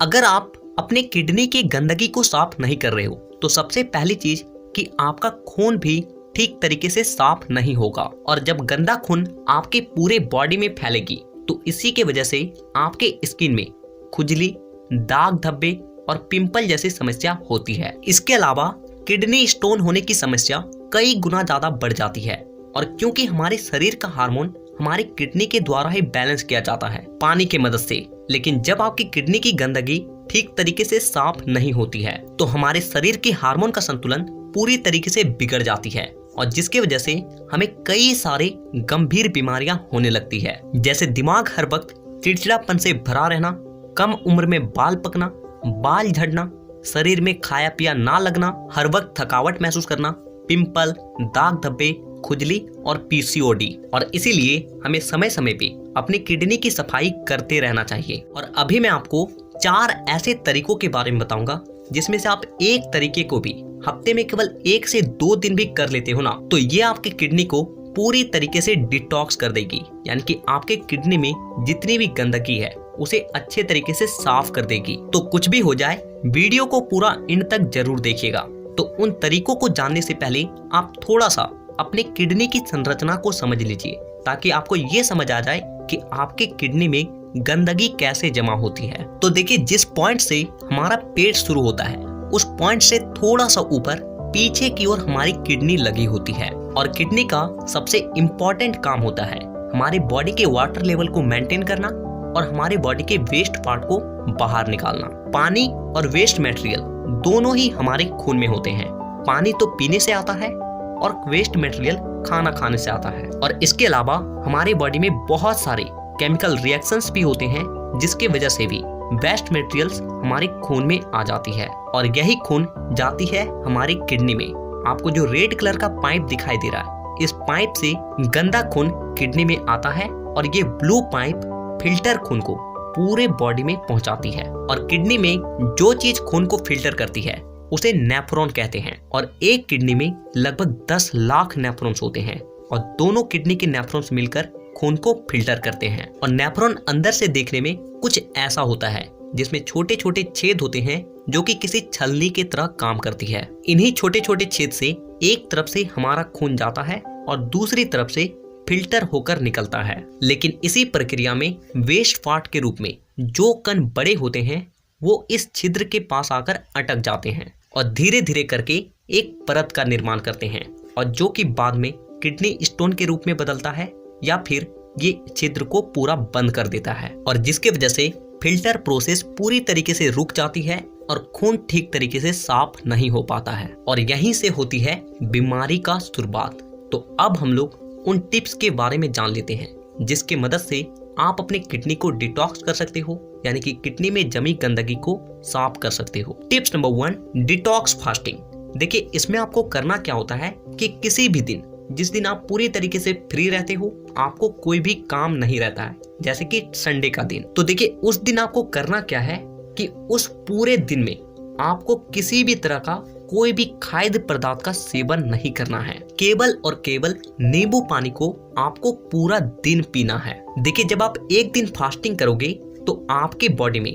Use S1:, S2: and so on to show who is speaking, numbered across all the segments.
S1: अगर आप अपने किडनी की गंदगी को साफ नहीं कर रहे हो तो सबसे पहली चीज कि आपका खून भी ठीक तरीके से साफ नहीं होगा, और जब गंदा खून आपके पूरे बॉडी में फैलेगी तो इसी के वजह से आपके स्किन में खुजली, दाग धब्बे और पिंपल जैसी समस्या होती है। इसके अलावा किडनी स्टोन होने की समस्या कई गुना ज्यादा बढ़ जाती है, और क्योंकि हमारे शरीर का हार्मोन हमारे किडनी के द्वारा ही बैलेंस किया जाता है पानी की मदद से, लेकिन जब आपकी किडनी की गंदगी ठीक तरीके से साफ नहीं होती है तो हमारे शरीर के हार्मोन का संतुलन पूरी तरीके से बिगड़ जाती है, और जिसकी वजह से हमें कई सारे गंभीर बीमारियां होने लगती है, जैसे दिमाग हर वक्त चिड़चिड़ापन से भरा रहना, कम उम्र में बाल पकना, बाल झड़ना, शरीर में खाया पिया ना लगना, हर वक्त थकावट महसूस करना, पिंपल, दाग धब्बे, खुजली और पीसीओडी। और इसीलिए हमें समय समय पे अपनी किडनी की सफाई करते रहना चाहिए। और अभी मैं आपको 4 ऐसे तरीकों के बारे में बताऊंगा जिसमें से आप एक तरीके को भी हफ्ते में केवल 1 से 2 दिन भी कर लेते हो ना, तो ये आपकी किडनी को पूरी तरीके से डिटॉक्स कर देगी, यानी कि आपके किडनी में जितनी भी गंदगी है उसे अच्छे तरीके से साफ कर देगी। तो कुछ भी हो जाए, वीडियो को पूरा एंड तक जरूर देखिएगा। तो उन तरीकों को जानने से पहले आप थोड़ा सा अपने किडनी की संरचना को समझ लीजिए, ताकि आपको ये समझ आ जाए कि आपके किडनी में गंदगी कैसे जमा होती है। तो देखिए, जिस पॉइंट से हमारा पेट शुरू होता है उस पॉइंट से थोड़ा सा ऊपर पीछे की ओर हमारी किडनी लगी होती है, और किडनी का सबसे इम्पोर्टेंट काम होता है हमारी बॉडी के वाटर लेवल को मेंटेन करना और हमारी बॉडी के वेस्ट पार्ट को बाहर निकालना। पानी और वेस्ट मटेरियल दोनों ही हमारे खून में होते हैं। पानी तो पीने से आता है और वेस्ट मटेरियल खाना खाने से आता है। और इसके अलावा हमारी बॉडी में बहुत सारे केमिकल रिएक्शंस भी होते हैं जिसकी वजह से भी वेस्ट मटेरियल्स हमारे खून में आ जाती है, और यही खून जाती है हमारी किडनी में। आपको जो रेड कलर का पाइप दिखाई दे रहा है, इस पाइप से गंदा खून किडनी में आता है, और ये ब्लू पाइप फिल्टर खून को पूरे बॉडी में पहुंचाती है। और किडनी में जो चीज खून को फिल्टर करती है उसे नेफ्रॉन कहते हैं, और एक किडनी में लगभग 10 लाख नेफ्रॉन्स होते हैं, और दोनों किडनी के नेफ्रॉन्स मिलकर खून को फिल्टर करते हैं। और नेफ्रॉन अंदर से देखने में कुछ ऐसा होता है जिसमें छोटे छोटे छेद होते हैं जो कि किसी छलनी की तरह काम करती है। इन्हीं छोटे छोटे छेद से एक तरफ से हमारा खून जाता है और दूसरी तरफ से फिल्टर होकर निकलता है। लेकिन इसी प्रक्रिया में वेस्ट पार्ट के रूप में जो कण बड़े होते हैं वो इस छिद्र के पास आकर अटक जाते हैं और धीरे धीरे करके एक परत का निर्माण करते हैं, और जो कि बाद में किडनी स्टोन के रूप में बदलता है, या फिर ये छिद्र को पूरा बंद कर देता है, और जिसके वजह से फिल्टर प्रोसेस पूरी तरीके से रुक जाती है और खून ठीक तरीके से साफ नहीं हो पाता है, और यहीं से होती है बीमारी का शुरुआत। तो अब हम लोग उन टिप्स के बारे में जान लेते हैं जिसकी मदद से आप अपने किडनी को डिटॉक्स कर सकते हो, यानी कि किडनी में जमी गंदगी को साफ कर सकते हो। Tips number 1, detox fasting. देखिए, इसमें आपको करना क्या होता है कि किसी भी दिन जिस दिन आप पूरी तरीके से फ्री रहते हो, आपको कोई भी काम नहीं रहता है, जैसे कि संडे का दिन, तो देखिए उस दिन आपको करना क्या है कि उस पूरे दिन में आपको किसी भी तरह का कोई भी खाद्य पदार्थ का सेवन नहीं करना है। केवल और केवल नींबू पानी को आपको पूरा दिन पीना है। देखिए, जब आप एक दिन फास्टिंग करोगे तो आपके बॉडी में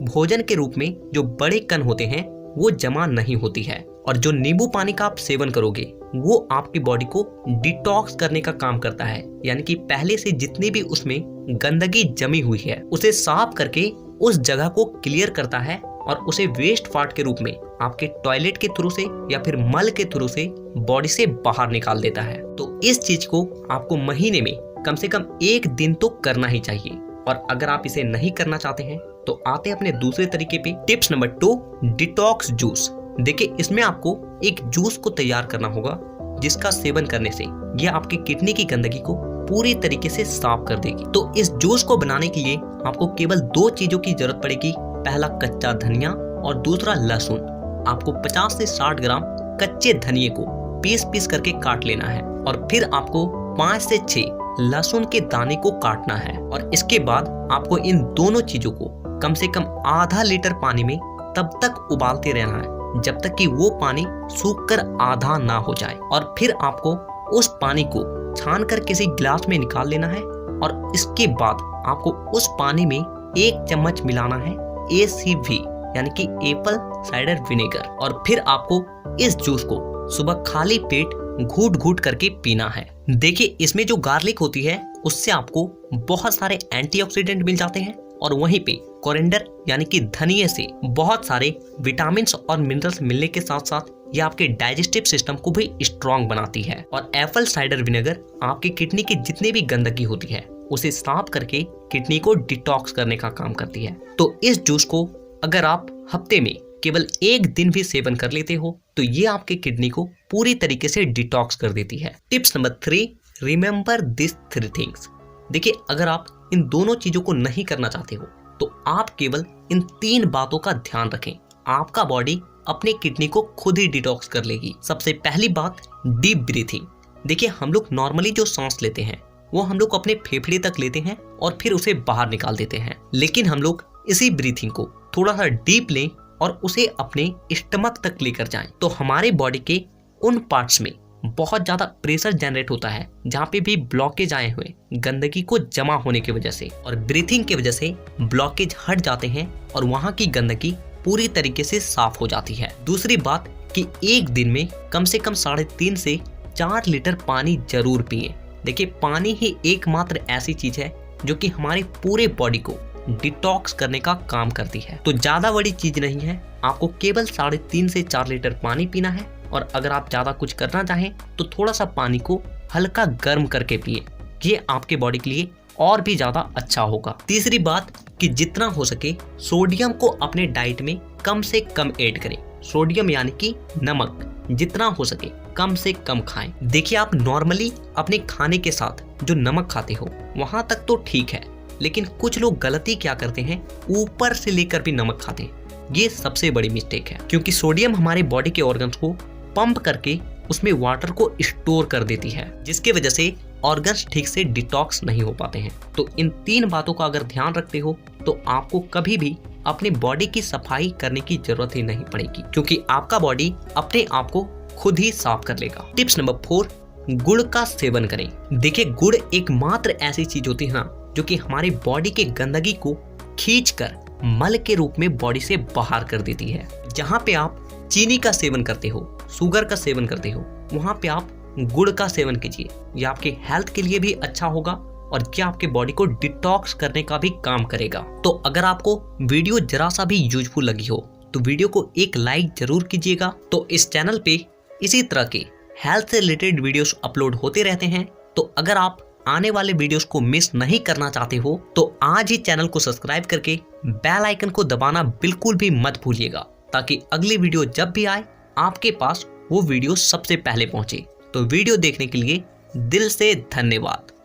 S1: भोजन के रूप में जो बड़े कण होते हैं वो जमा नहीं होती है, और जो नींबू पानी का आप सेवन करोगे वो आपकी बॉडी को डिटॉक्स करने का काम करता है, यानी कि पहले से जितनी भी उसमें गंदगी जमी हुई है उसे साफ करके उस जगह को क्लियर करता है, और उसे वेस्ट पार्ट के रूप में आपके टॉयलेट के थ्रू से या फिर मल के थ्रू से बॉडी से बाहर निकाल देता है। तो इस चीज को आपको महीने में कम से कम 1 दिन तो करना ही चाहिए। और अगर आप इसे नहीं करना चाहते हैं तो आते हैं अपने दूसरे तरीके पे। Tips number 2, detox juice. देखिए, इसमें आपको एक जूस को तैयार करना होगा जिसका सेवन करने से यह आपकी किडनी की गंदगी को पूरी तरीके से साफ कर देगी। तो इस जूस को बनाने के लिए आपको केवल 2 चीजों की जरूरत पड़ेगी। पहला कच्चा धनिया और दूसरा लहसुन। आपको 50 से 60 ग्राम कच्चे धनिये को पीस पीस करके काट लेना है, और फिर आपको 5 से 6 लहसुन के दाने को काटना है, और इसके बाद आपको इन दोनों चीजों को कम से कम आधा लीटर पानी में तब तक उबालते रहना है जब तक कि वो पानी सूखकर आधा ना हो जाए, और फिर आपको उस पानी को छानकर किसी गिलास में निकाल लेना है, और इसके बाद आपको उस पानी में 1 चम्मच मिलाना है ACV यानी कि एप्पल साइडर विनेगर, और फिर आपको इस जूस को सुबह खाली पेट घूट घूट करके पीना है। देखिए, इसमें जो गार्लिक होती है उससे आपको बहुत सारे एंटीऑक्सीडेंट मिल जाते हैं, और वहीं पे कोरिएंडर यानी कि धनिये से बहुत सारे विटामिन और मिनरल्स मिलने के साथ साथ ये आपके डाइजेस्टिव सिस्टम को भी स्ट्रॉन्ग बनाती है। और एप्पल साइडर विनेगर आपकी किडनी की जितनी भी गंदगी होती है उसे साफ करके किडनी को डिटॉक्स करने का काम करती है। तो इस जूस को अगर आप हफ्ते में केवल एक दिन भी सेवन कर लेते हो तो ये आपके किडनी को पूरी तरीके से डिटॉक्स कर देती है। Tips number 3, remember this 3 things. देखिए, अगर आप इन दोनों चीजों को नहीं करना चाहते हो तो आप केवल इन 3 बातों का ध्यान रखें, आपका बॉडी अपने किडनी को खुद ही डिटॉक्स कर लेगी। सबसे पहली बात, डीप ब्रीथिंग। देखिए, हम लोग नॉर्मली जो सांस लेते हैं वो हम लोग अपने फेफड़े तक लेते हैं और फिर उसे बाहर निकाल देते हैं, लेकिन हम लोग इसी ब्रीथिंग को थोड़ा सा डीप लें और उसे अपने स्टमक तक लेकर जाएं, तो हमारे बॉडी के उन पार्ट्स में बहुत ज्यादा प्रेशर जनरेट होता है जहाँ पे भी ब्लॉकेज आए हुए गंदगी को जमा होने की वजह से, और ब्रीथिंग की वजह से ब्लॉकेज हट जाते हैं और वहाँ की गंदगी पूरी तरीके से साफ हो जाती है। दूसरी बात कि एक दिन में कम से कम 3.5 से 4 लीटर पानी जरूर पिए। देखिए, पानी ही एकमात्र ऐसी चीज है जो कि हमारे पूरे बॉडी को डिटॉक्स करने का काम करती है। तो ज्यादा बड़ी चीज नहीं है, आपको केवल 3.5 से 4 लीटर पानी पीना है, और अगर आप ज्यादा कुछ करना चाहें तो थोड़ा सा पानी को हल्का गर्म करके पिए, ये आपके बॉडी के लिए और भी ज्यादा अच्छा होगा। तीसरी बात कि जितना हो सके सोडियम को अपने डाइट में कम से कम ऐड करें। सोडियम यानी कि नमक जितना हो सके कम से कम खाएं। देखिए, आप नॉर्मली अपने खाने के साथ जो नमक खाते हो वहां तक तो ठीक है, लेकिन कुछ लोग गलती क्या करते हैं, ऊपर से लेकर भी नमक खाते हैं। ये सबसे बड़ी मिस्टेक है, क्योंकि सोडियम हमारे बॉडी के ऑर्गन्स को पंप करके उसमें वाटर को स्टोर कर देती है, जिसकी वजह से ऑर्गन्स ठीक से डिटॉक्स नहीं हो पाते हैं। तो इन 3 बातों का अगर ध्यान रखते हो तो आपको कभी भी अपने बॉडी की सफाई करने की जरूरत ही नहीं पड़ेगी, क्योंकि आपका बॉडी अपने आप को खुद ही साफ कर लेगा। टिप्स नंबर 4, गुड़ का सेवन करें। देखिए, गुड़ एकमात्र ऐसी चीज होती है ना जो कि हमारी बॉडी के गंदगी को खींचकर मल के रूप में बॉडी से बाहर कर देती है। जहाँ पे आप चीनी का सेवन करते हो, शुगर का सेवन करते हो, वहाँ पे आप गुड़ का सेवन कीजिए। ये आपके हेल्थ के लिए भी अच्छा होगा और क्या आपके बॉडी को डिटॉक्स करने का भी काम करेगा। तो अगर आपको वीडियो जरा सा भी यूजफुल लगी हो तो वीडियो को एक लाइक जरूर कीजिएगा। तो इस चैनल पे इसी तरह के हेल्थ से रिलेटेड वीडियोस अपलोड होते रहते हैं, तो अगर आप आने वाले वीडियोस को मिस नहीं करना चाहते हो तो आज ही चैनल को सब्सक्राइब करके बेल आइकन को दबाना बिल्कुल भी मत भूलिएगा, ताकि अगली वीडियो जब भी आए आपके पास वो वीडियो सबसे पहले पहुंचे। तो वीडियो देखने के लिए दिल से धन्यवाद।